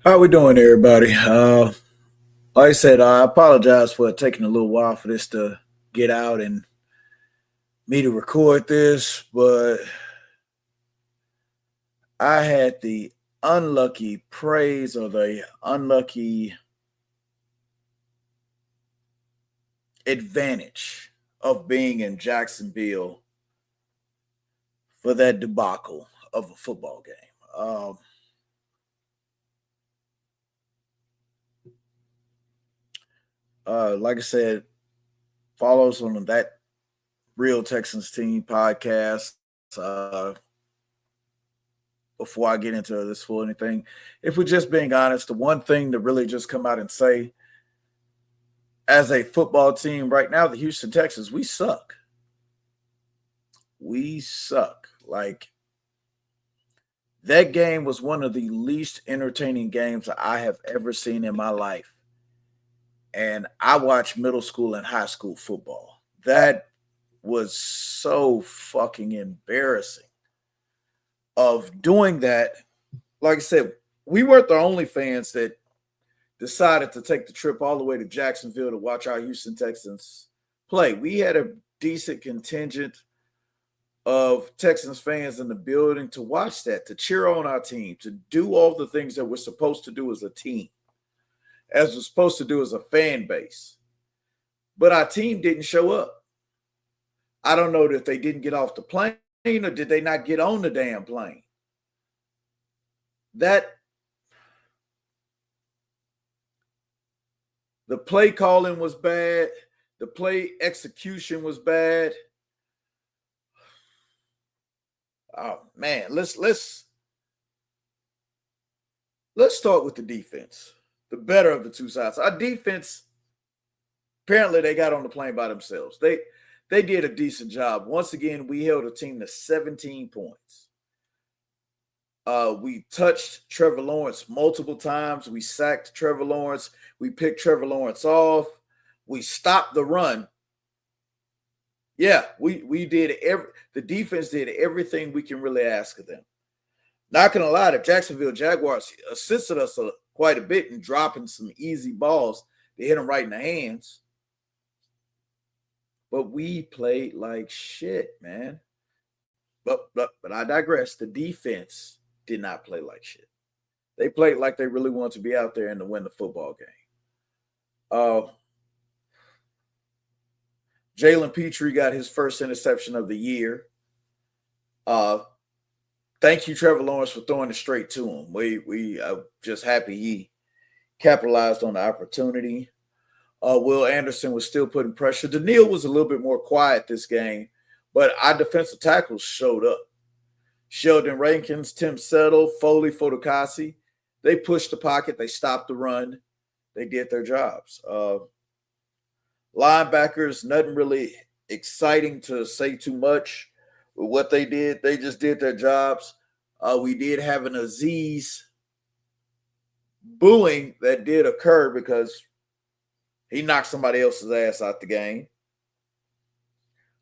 How we doing, everybody? Like I said, I apologize for taking a little while for this to get out and me to record this, but I had the unlucky praise or the unlucky advantage of being in Jacksonville for that debacle of a football game. Like I said, follow us on that Real Texans Team podcast. Uh, before I get into this full anything, if we're just being honest, the one thing to really just come out and say as a football team right now, the Houston Texans, we suck. We suck. Like that game was one of the least entertaining games I have ever seen in my life. And I watched middle school and high school football. That was so fucking embarrassing of doing that. Like I said, we weren't the only fans that decided to take the trip all the way to Jacksonville to watch our Houston Texans play. We had a decent contingent of Texans fans in the building to watch that, to cheer on our team, to do all the things that we're supposed to do as a team, as we're supposed to do as a fan base. But our team didn't show up. I don't know if they didn't get off the plane or did they not get on the damn plane. That the play calling was bad. The play execution was bad. Oh man, let's start with the defense. The better of the two sides. Our defense, apparently, they got on the plane by themselves. They did a decent job. Once again, we held a team to 17 points. We touched Trevor Lawrence multiple times. We sacked Trevor Lawrence. We picked Trevor Lawrence off. We stopped the run. Yeah, we did the defense did everything we can really ask of them. Not gonna lie, the Jacksonville Jaguars assisted us quite a bit in dropping some easy balls. They hit them right in the hands. But we played like shit, man. But I digress. The defense did not play like shit. They played like they really wanted to be out there and to win the football game. Uh, Jalen Petrie got his first interception of the year. Thank you, Trevor Lawrence, for throwing it straight to him. We are just happy he capitalized on the opportunity. Will Anderson was still putting pressure. Daniil was a little bit more quiet this game, but our defensive tackles showed up. Sheldon Rankins, Tim Settle, Foley, Fotokasi, they pushed the pocket. They stopped the run. They did their jobs. Linebackers, nothing really exciting to say too much. With what they did, they just did their jobs. We did have an Aziz booing that did occur because he knocked somebody else's ass out the game.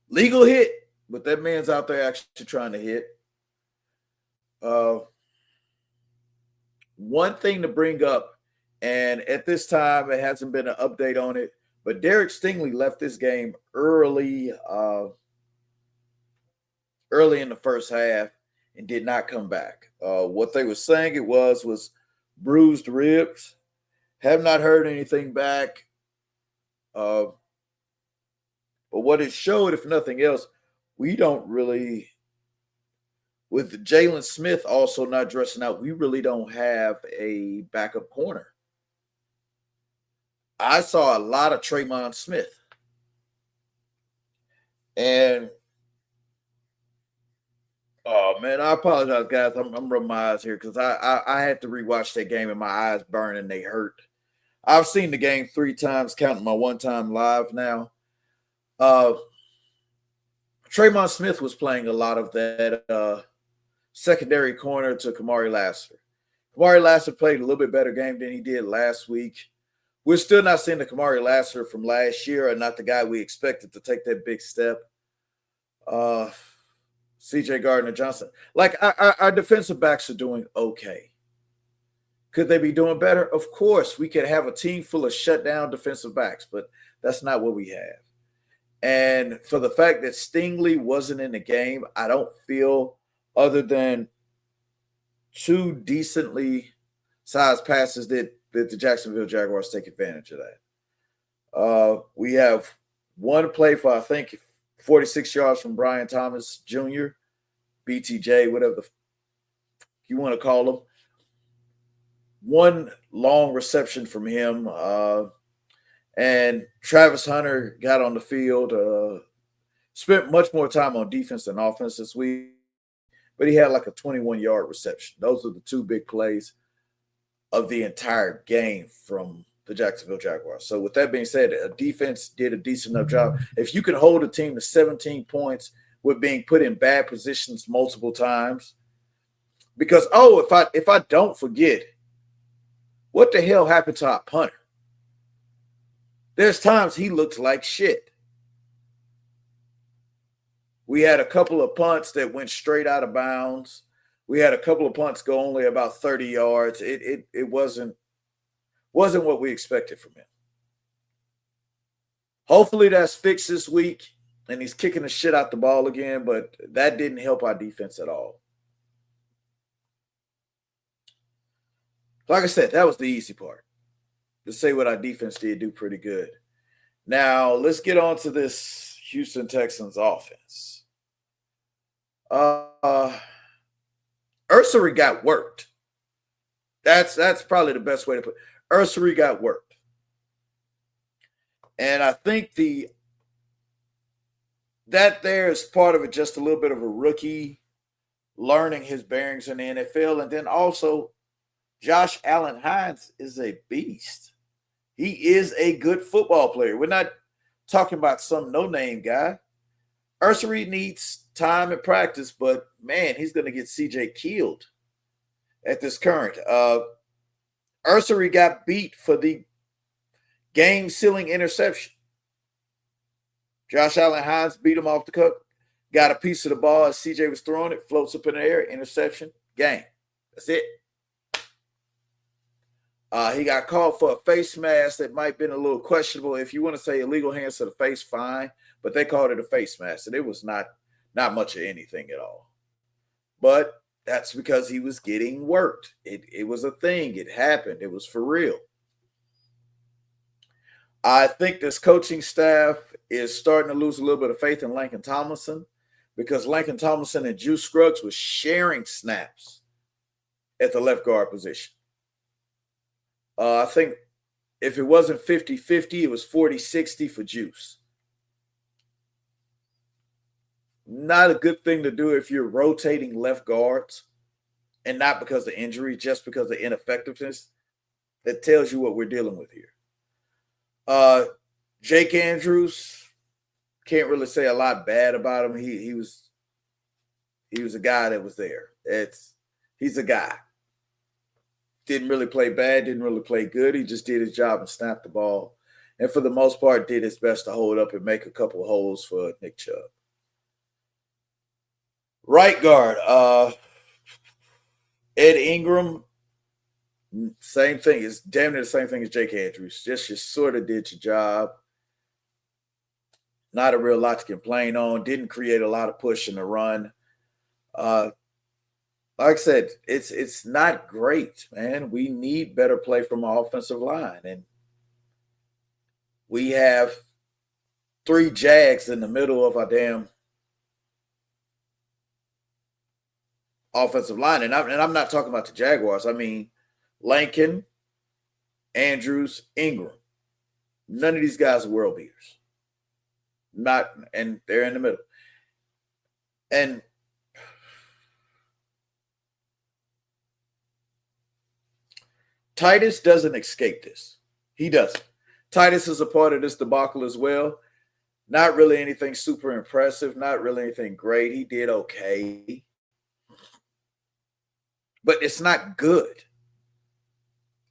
Legal hit, but that man's out there actually trying to hit. One thing to bring up, and at this time it hasn't been an update on it, but Derek Stingley left this game early in the first half and did not come back. What they were saying it was bruised ribs. Have not heard anything back. But what it showed, if nothing else, we don't really, with Jalen Smith also not dressing out, we really don't have a backup corner. I saw a lot of Tremon Smith. And oh man, I apologize, guys. I'm rubbing my eyes here because I had to rewatch that game and my eyes burn and they hurt. I've seen the game 3 times, counting my one time live now. Uh, Tremon Smith was playing a lot of that secondary corner to Kamari Lassiter. Kamari Lassiter played a little bit better game than he did last week. We're still not seeing the Kamari Lassiter from last year, and not the guy we expected to take that big step. CJ Gardner Johnson. Like our defensive backs are doing okay. Could they be doing better? Of course, we could have a team full of shutdown defensive backs, but that's not what we have. And for the fact that Stingley wasn't in the game, I don't feel, other than two decently sized passes, that the Jacksonville Jaguars take advantage of that. We have one play for, I think, 46 yards from Brian Thomas Jr., BTJ, whatever you want to call him. One long reception from him. And Travis Hunter got on the field, spent much more time on defense than offense this week, but he had like a 21-yard reception. Those are the two big plays of the entire game from the Jacksonville Jaguars. So with that being said, a defense did a decent enough job. If you can hold a team to 17 points with being put in bad positions multiple times, because, if I don't forget, what the hell happened to our punter? There's times he looks like shit. We had a couple of punts that went straight out of bounds. We had a couple of punts go only about 30 yards. It wasn't what we expected from him. Hopefully that's fixed this week and he's kicking the shit out the ball again, but that didn't help our defense at all. Like I said, that was the easy part. To say what our defense did do pretty good. Now, let's get on to this Houston Texans offense. Ursary got worked. That's probably the best way to put it. Ursary got worked. And I think that there is part of it, just a little bit of a rookie learning his bearings in the NFL. And then also, Josh Allen Hines is a beast. He is a good football player. We're not talking about some no-name guy. Ursary needs time and practice, but, man, he's going to get CJ killed at this current. Ursary got beat for the game-sealing interception. Josh Allen Hines beat him off the cut, got a piece of the ball as CJ was throwing it, floats up in the air, interception, game. That's it. He got called for a face mask that might have been a little questionable. If you want to say illegal hands to the face, fine. But they called it a face mask, and it was not much of anything at all. But that's because he was getting worked. It was a thing. It happened. It was for real. I think this coaching staff is starting to lose a little bit of faith in Laken Tomlinson, because Laken Tomlinson and Juice Scruggs was sharing snaps at the left guard position. I think if it wasn't 50-50, it was 40-60 for Juice. Not a good thing to do if you're rotating left guards, and not because of injury, just because of ineffectiveness. That tells you what we're dealing with here. Jake Andrews, can't really say a lot bad about him. He was a guy that was there. He's a guy. Didn't really play bad, didn't really play good. He just did his job and snapped the ball. And for the most part, did his best to hold up and make a couple of holes for Nick Chubb. Right guard, Ed Ingram, same thing. It's damn near the same thing as Jake Andrews. Just sort of did your job. Not a real lot to complain on. Didn't create a lot of push in the run. Like I said, it's not great, man. We need better play from our offensive line. And we have 3 Jags in the middle of our damn offensive line. And I'm not talking about the Jaguars. I mean, Lankin, Andrews, Ingram. None of these guys are world beaters. And they're in the middle. And Titus doesn't escape this. He doesn't. Titus is a part of this debacle as well. Not really anything super impressive. Not really anything great. He did okay. But it's not good.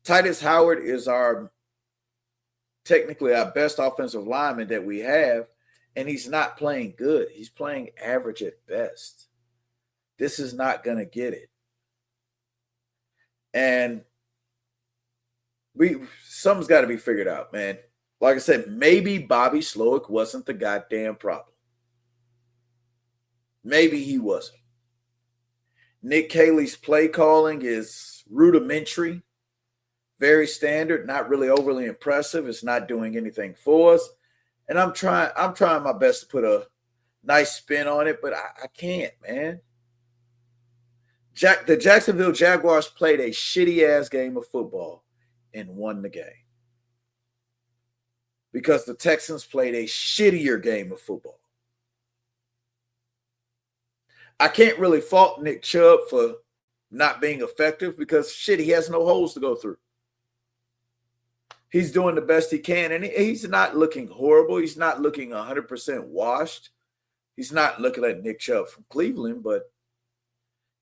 Titus Howard is technically our best offensive lineman that we have, and he's not playing good. He's playing average at best. This is not going to get it. And Something's got to be figured out, man. Like I said, maybe Bobby Slowick wasn't the goddamn problem. Maybe he wasn't. Nick Caley's play calling is rudimentary, very standard, not really overly impressive. It's not doing anything for us. And I'm trying my best to put a nice spin on it, but I can't, man. The Jacksonville Jaguars played a shitty-ass game of football and won the game. Because the Texans played a shittier game of football. I can't really fault Nick Chubb for not being effective because, shit, he has no holes to go through. He's doing the best he can, and he's not looking horrible. He's not looking 100% washed. He's not looking like Nick Chubb from Cleveland, but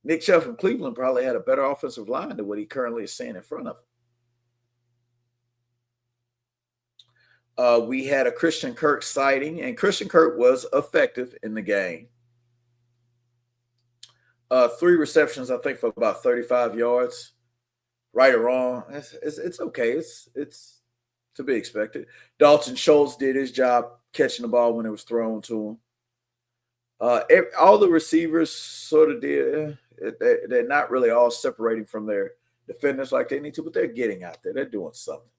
Nick Chubb from Cleveland probably had a better offensive line than what he currently is seeing in front of him. We had a Christian Kirk sighting, and Christian Kirk was effective in the game. 3 receptions, I think, for about 35 yards. Right or wrong, it's okay. It's to be expected. Dalton Schultz did his job catching the ball when it was thrown to him. All the receivers sort of did. They're not really all separating from their defenders like they need to, but they're getting out there. They're doing something.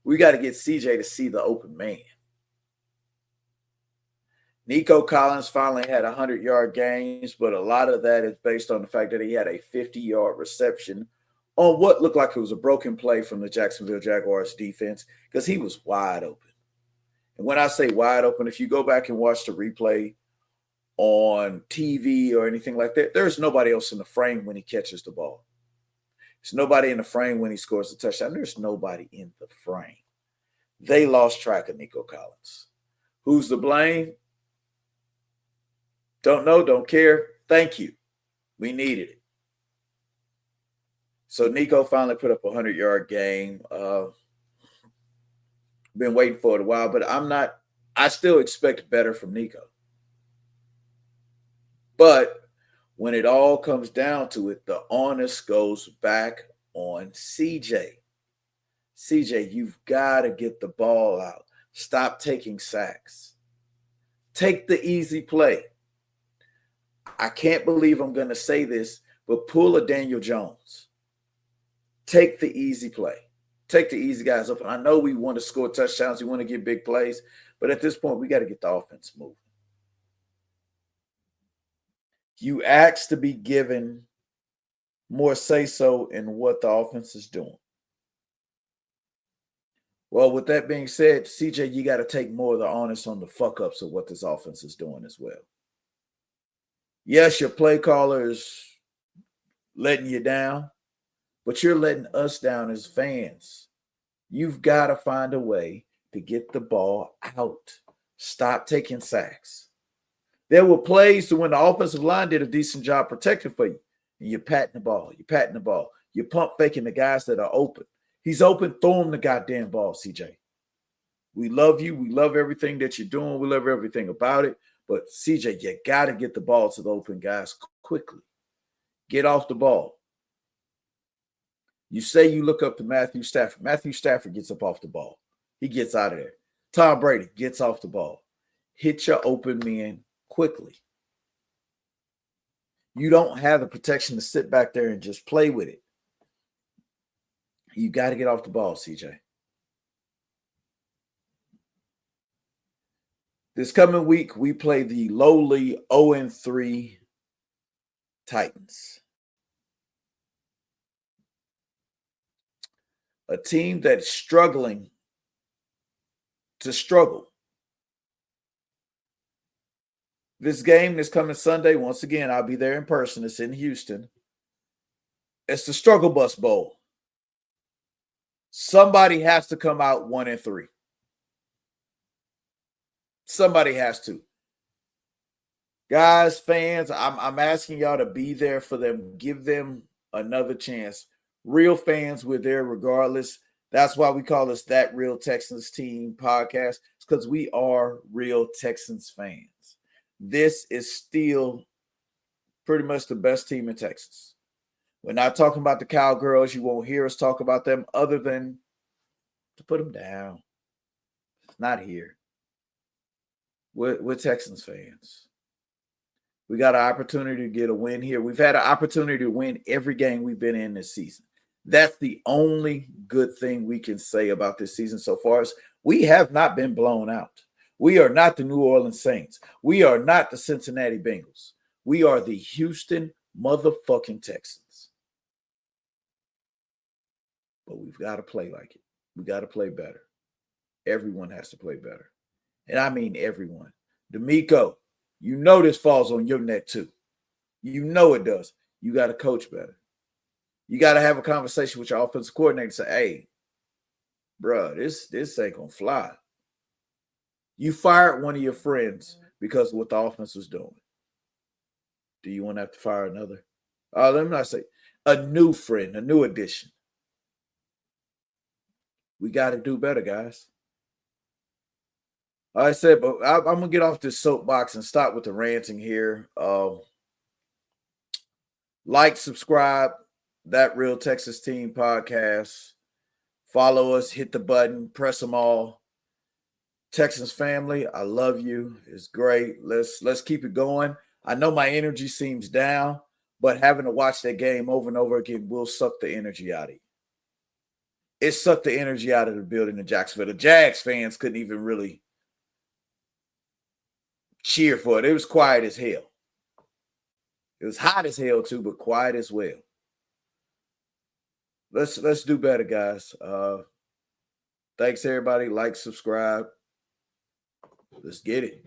We got to get CJ to see the open man. Nico Collins finally had 100-yard games, but a lot of that is based on the fact that he had a 50-yard reception on what looked like it was a broken play from the Jacksonville Jaguars defense because he was wide open. And when I say wide open, if you go back and watch the replay on TV or anything like that, there's nobody else in the frame when he catches the ball. There's nobody in the frame when he scores a touchdown. There's nobody in the frame. They lost track of Nico Collins. Who's to blame? Don't know, don't care. Thank you. We needed it. So Nico finally put up a 100-yard game. Been waiting for it a while, but I still expect better from Nico. But when it all comes down to it, the onus goes back on CJ. CJ, you've got to get the ball out. Stop taking sacks. Take the easy play. I can't believe I'm going to say this, but pull a Daniel Jones. Take the easy play. Take the easy guys up. And I know we want to score touchdowns. We want to get big plays. But at this point, we got to get the offense moving. You ask to be given more say-so in what the offense is doing. Well, with that being said, CJ, you got to take more of the onus on the fuck-ups of what this offense is doing as well. Yes, your play caller is letting you down, but you're letting us down as fans. You've got to find a way to get the ball out. Stop taking sacks. There were plays to when the offensive line did a decent job protecting for you. And you're patting the ball. You're patting the ball. You're pump faking the guys that are open. He's open. Throw him the goddamn ball, CJ. We love you. We love everything that you're doing. We love everything about it. But CJ, you got to get the ball to the open guys quickly. Get off the ball. You say you look up to Matthew Stafford. Matthew Stafford gets up off the ball. He gets out of there. Tom Brady gets off the ball. Hit your open men quickly. You don't have the protection to sit back there and just play with it. You got to get off the ball, CJ. This coming week, we play the lowly 0-3 Titans. A team that's struggling to struggle. This game is coming Sunday. Once again, I'll be there in person. It's in Houston. It's the Struggle Bus Bowl. Somebody has to come out 1-3. Somebody has to. Guys, fans, I'm asking y'all to be there for them. Give them another chance. Real fans, we're there regardless. That's why we call this That Real Texans Team podcast. It's because we are real Texans fans. This is still pretty much the best team in Texas. We're not talking about the Cowgirls. You won't hear us talk about them other than to put them down. It's not here. We're Texans fans. We got an opportunity to get a win here. We've had an opportunity to win every game we've been in this season. That's the only good thing we can say about this season so far. As we have not been blown out. We are not the New Orleans Saints. We are not the Cincinnati Bengals. We are the Houston motherfucking Texans. But we've got to play like it. We got to play better. Everyone has to play better. And I mean everyone. D'Amico, you know this falls on your neck too. You know it does. You got to coach better. You got to have a conversation with your offensive coordinator and say, hey, bro, this ain't going to fly. You fired one of your friends because of what the offense was doing. Do you want to have to fire another? Let me not say a new friend, a new addition. We got to do better, guys. Like I said, but I'm going to get off this soapbox and stop with the ranting here. Like, subscribe, That Real Texas Team podcast. Follow us, hit the button, press them all. Texans family, I love you. It's great. Let's keep it going. I know my energy seems down, but having to watch that game over and over again will suck the energy out of you. It sucked the energy out of the building in Jacksonville. The Jags fans couldn't even really cheer for it. It was quiet as hell. It was hot as hell too, but quiet as well. Let's do better, guys. Thanks everybody. Like, subscribe. Let's get it.